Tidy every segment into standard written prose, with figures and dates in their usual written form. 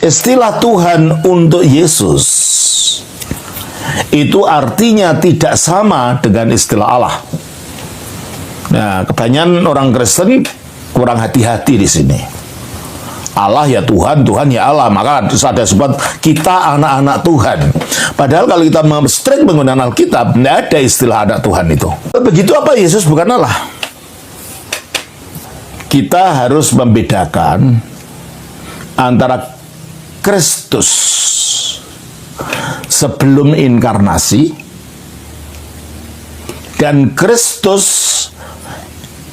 Istilah Tuhan untuk Yesus itu artinya tidak sama dengan istilah Allah. Nah, kebanyakan orang Kristen kurang hati-hati di sini. Allah ya Tuhan, Tuhan ya Allah. Maka ada sebut kita anak-anak Tuhan. Padahal kalau kita strict menggunakan Alkitab, tidak ada istilah anak Tuhan itu. Begitu apa Yesus bukan Allah? Kita harus membedakan antara Kristus sebelum inkarnasi dan Kristus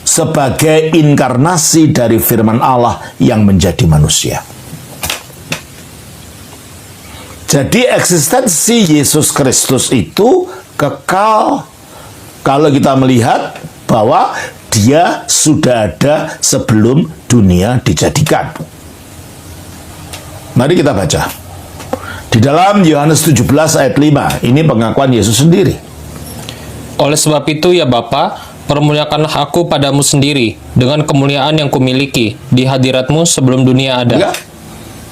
sebagai inkarnasi dari firman Allah yang menjadi manusia. Jadi eksistensi Yesus Kristus itu kekal kalau kita melihat bahwa dia sudah ada sebelum dunia dijadikan. Mari kita baca. Di dalam Yohanes 17 ayat 5, ini pengakuan Yesus sendiri. Oleh sebab itu ya Bapa, permuliakanlah aku padamu sendiri, dengan kemuliaan yang kumiliki di hadiratmu sebelum dunia ada. Ya.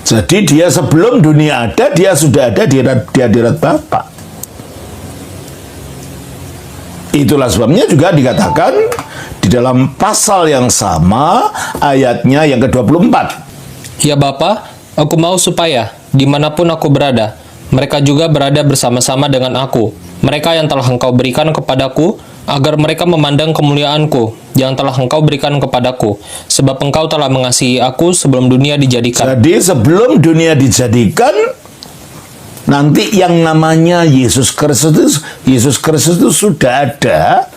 Jadi dia sebelum dunia ada, dia sudah ada di hadirat Bapa. Itulah sebabnya juga dikatakan di dalam pasal yang sama, ayatnya yang ke-24. Ya Bapa, aku mau supaya dimanapun aku berada, mereka juga berada bersama-sama dengan aku. Mereka yang telah Engkau berikan kepadaku, agar mereka memandang kemuliaanku yang telah Engkau berikan kepadaku, sebab Engkau telah mengasihi aku sebelum dunia dijadikan. Jadi sebelum dunia dijadikan, nanti yang namanya Yesus Kristus itu sudah ada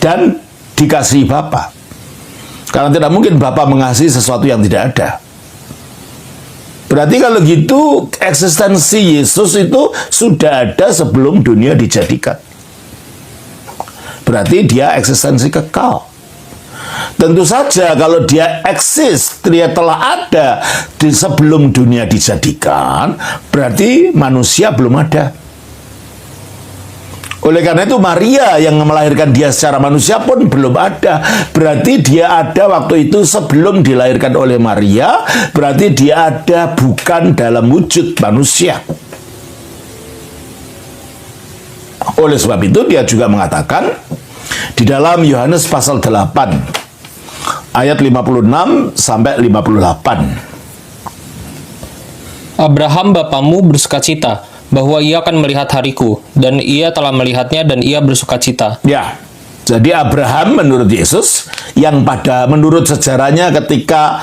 dan dikasihi Bapa. Karena tidak mungkin Bapa mengasihi sesuatu yang tidak ada. Berarti kalau gitu eksistensi Yesus itu sudah ada sebelum dunia dijadikan. Berarti dia eksistensi kekal. Tentu saja kalau dia eksis, dia telah ada di sebelum dunia dijadikan, berarti manusia belum ada. Oleh karena itu Maria yang melahirkan dia secara manusia pun belum ada. Berarti dia ada waktu itu sebelum dilahirkan oleh Maria. Berarti dia ada bukan dalam wujud manusia. Oleh sebab itu dia juga mengatakan di dalam Yohanes pasal 8 ayat 56 sampai 58. Abraham bapamu bersukacita bahwa ia akan melihat hariku, dan ia telah melihatnya dan ia bersukacita. Ya, jadi Abraham menurut Yesus, yang menurut sejarahnya ketika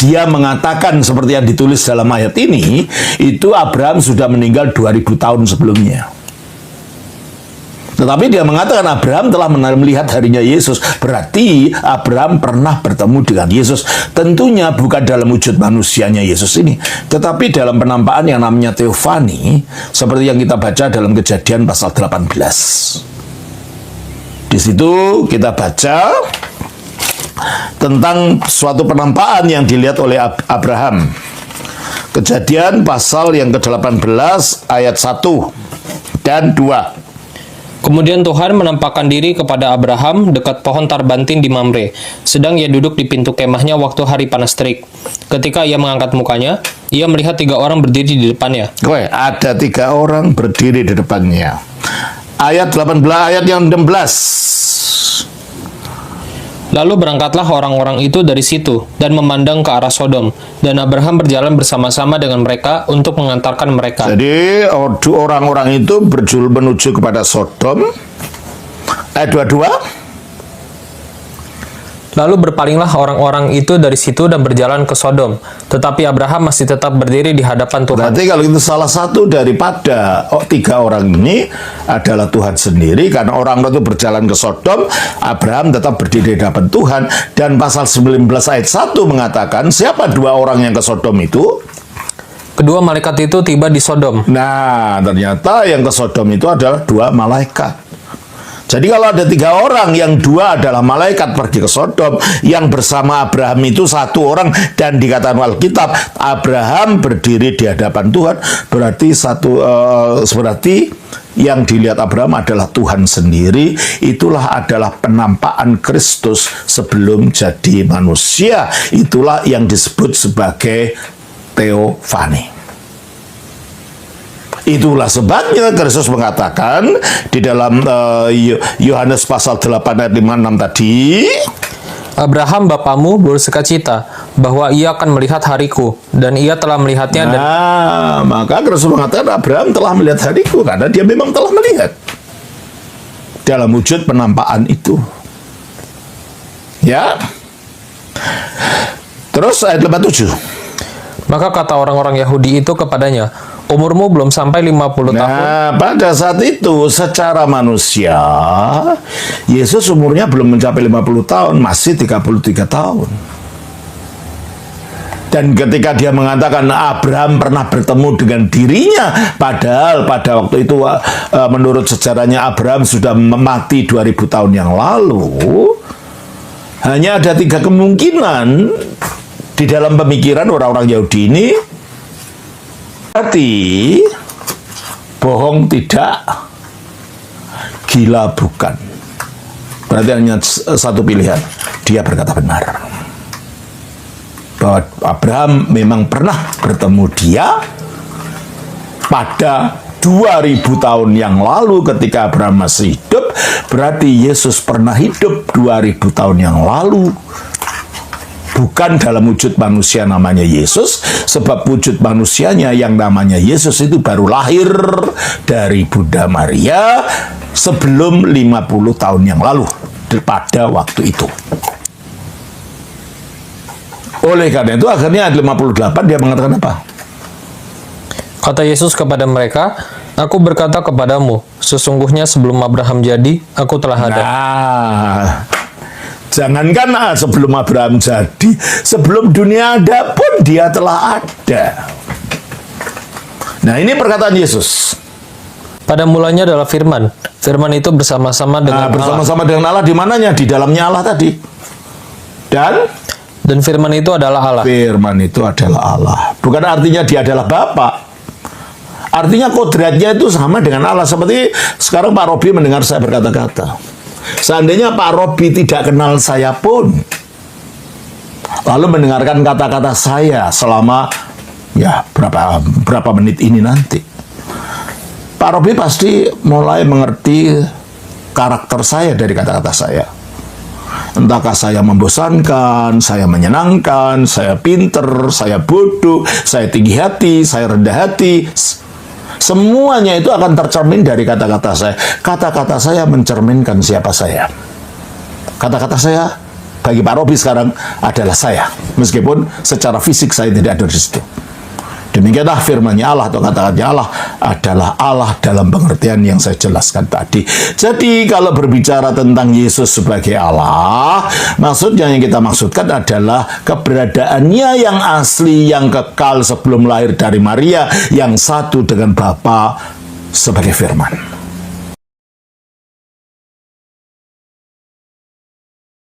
dia mengatakan seperti yang ditulis dalam ayat ini, itu Abraham sudah meninggal 2000 tahun sebelumnya. Tetapi dia mengatakan Abraham telah melihat harinya Yesus. Berarti Abraham pernah bertemu dengan Yesus. Tentunya bukan dalam wujud manusianya Yesus ini, tetapi dalam penampakan yang namanya teofani, seperti yang kita baca dalam Kejadian pasal 18. Di situ kita baca tentang suatu penampakan yang dilihat oleh Abraham. Kejadian pasal yang ke-18 ayat 1 dan 2. Kemudian Tuhan menampakkan diri kepada Abraham dekat pohon tarbantin di Mamre, sedang ia duduk di pintu kemahnya waktu hari panas terik. Ketika ia mengangkat mukanya, ia melihat 3 orang berdiri di depannya. Ada 3 orang berdiri di depannya. Ayat 18, ayat yang 16. Lalu berangkatlah orang-orang itu dari situ dan memandang ke arah Sodom, dan Abraham berjalan bersama-sama dengan mereka untuk mengantarkan mereka. Jadi orang-orang itu menuju kepada Sodom. Ayat 22. Lalu berpalinglah orang-orang itu dari situ dan berjalan ke Sodom, tetapi Abraham masih tetap berdiri di hadapan Tuhan. Berarti kalau itu salah satu daripada 3 orang ini adalah Tuhan sendiri, karena orang itu berjalan ke Sodom, Abraham tetap berdiri di hadapan Tuhan. Dan pasal 19 ayat 1 mengatakan, siapa 2 orang yang ke Sodom itu? Kedua malaikat itu tiba di Sodom. Nah, ternyata yang ke Sodom itu adalah 2 malaikat. Jadi kalau ada 3 orang, yang 2 adalah malaikat pergi ke Sodom, yang bersama Abraham itu 1 orang, dan dikatakan Alkitab Abraham berdiri di hadapan Tuhan, berarti berarti yang dilihat Abraham adalah Tuhan sendiri. Itulah adalah penampakan Kristus sebelum jadi manusia. Itulah yang disebut sebagai Theophany. Itulah sebabnya Kristus mengatakan di dalam Yohanes pasal 8 ayat 56 tadi, Abraham bapamu bersukacita bahwa ia akan melihat hariku, dan ia telah melihatnya. Maka Kristus mengatakan Abraham telah melihat hariku, karena dia memang telah melihat dalam wujud penampakan itu. Ya. Terus ayat 57. Maka kata orang-orang Yahudi itu kepadanya, umurmu belum sampai 50 tahun. Nah, pada saat itu secara manusia Yesus umurnya belum mencapai 50 tahun, masih 33 tahun. Dan ketika dia mengatakan Abraham pernah bertemu dengan dirinya, padahal pada waktu itu menurut sejarahnya Abraham sudah mati 2000 tahun yang lalu, hanya ada 3 kemungkinan di dalam pemikiran orang-orang Yahudi ini. Berarti bohong tidak, gila bukan. Berarti hanya satu pilihan, dia berkata benar. Bahwa Abraham memang pernah bertemu dia pada 2000 tahun yang lalu ketika Abraham masih hidup. Berarti Yesus pernah hidup 2000 tahun yang lalu. Bukan dalam wujud manusia namanya Yesus, sebab wujud manusianya yang namanya Yesus itu baru lahir dari Bunda Maria sebelum 50 tahun yang lalu, pada waktu itu. Oleh karena itu akhirnya ayat 58 dia mengatakan apa? Kata Yesus kepada mereka, aku berkata kepadamu, sesungguhnya sebelum Abraham jadi, aku telah ada. Nah, jangankan sebelum Abraham jadi, sebelum dunia ada pun dia telah ada. Nah, ini perkataan Yesus. Pada mulanya adalah firman. Firman itu bersama-sama dengan bersama-sama dengan Allah, di mananya? Di dalamnya Allah tadi. Dan firman itu adalah Allah. Firman itu adalah Allah. Bukan artinya dia adalah Bapa. Artinya kodratnya itu sama dengan Allah. Seperti sekarang Pak Robi mendengar saya berkata-kata. Seandainya Pak Robi tidak kenal saya pun, lalu mendengarkan kata-kata saya selama berapa menit ini nanti, Pak Robi pasti mulai mengerti karakter saya dari kata-kata saya. Entahkah saya membosankan, saya menyenangkan, saya pinter, saya bodoh, saya tinggi hati, saya rendah hati. Semuanya itu akan tercermin dari kata-kata saya. Kata-kata saya mencerminkan siapa saya. Kata-kata saya bagi Pak Robi sekarang adalah saya, meskipun secara fisik saya tidak ada di situ. Demikianlah firman-Nya Allah atau kata-katanya Allah adalah Allah dalam pengertian yang saya jelaskan tadi. Jadi kalau berbicara tentang Yesus sebagai Allah, maksudnya yang kita maksudkan adalah keberadaannya yang asli, yang kekal sebelum lahir dari Maria, yang satu dengan Bapa sebagai firman.